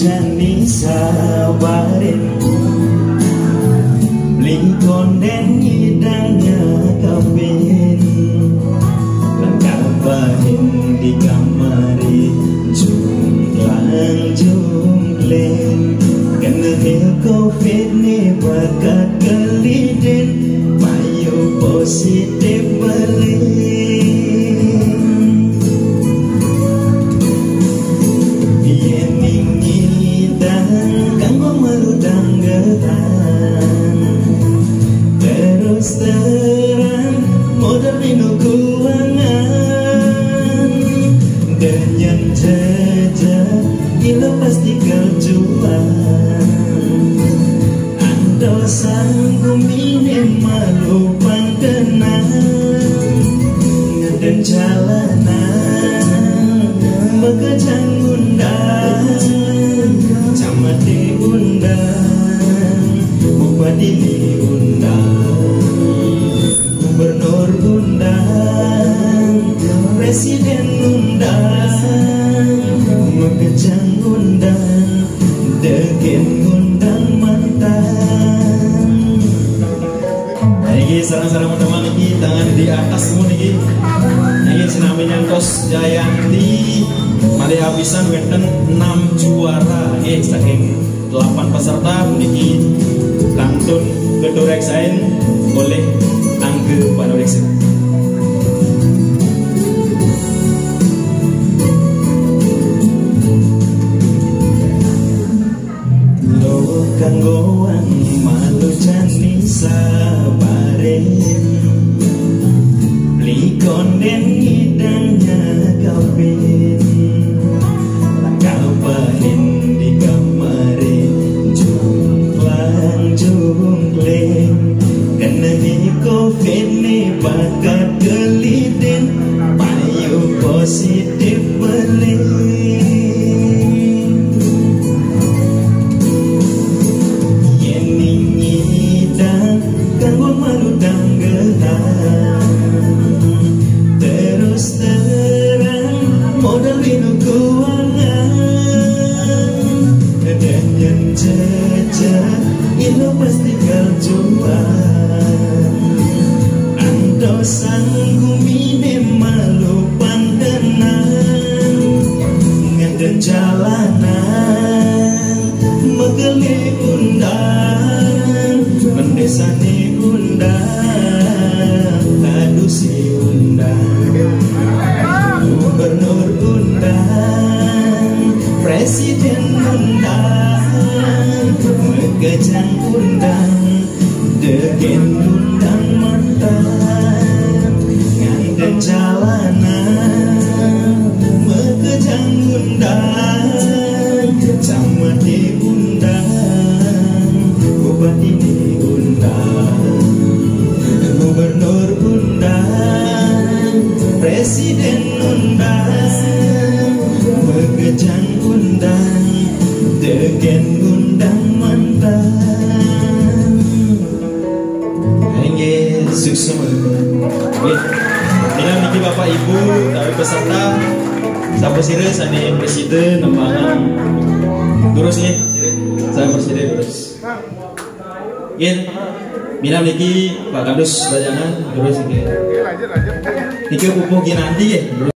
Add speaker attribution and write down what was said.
Speaker 1: jani sabarin beli konden hidangnya kawin langkah bahin di kamari jumlang jumlen kena covid ni bakat kelidin mayu positif balik terus terang modal minum keuangan dengan jejak gila pasti kejuan ando sanggup minim malu pangkenang dan jalanan bekejang undang camat diundang bupati diundang gubernur undang presiden undang bekejang undang degen undang mantan. Niki sarang-sarang teman niki tangan di atas semua niki. Niki senamanya Kos Jayanti mari habisan wenten 6 juara saking 8 peserta niki langsung kedoreksain oleh Angge Panoreksa. Lo kanggoan malu jani sabarin beli konden hidangnya kawin langkah bahin di kamari jumlang jumleng kena covid ni bakat kelidin payu positif balik yeni ngidang kanggo maludang gelang terus terang modal minum keuangan dengan jejak ilo pasti kejuan ando sanggup minim malu pandangan ngeden jalanan megeli undang mendesani undang kadusi undang gubernur undang presiden undang megejang undang degen undang mantan nganden jalanan megejang undang camat diundang bupati diundang gubernur undang presiden undang megejang undang degen undang mantan. Nggih sukses. Nggih. Dengan niki Bapak Ibu dari peserta sapa sire sane presiden nembangan terus nggih saya presiden terus. Nggih. Mina niki Pak Kadus Bajangan terus nggih. Niki pupuk nanti nggih.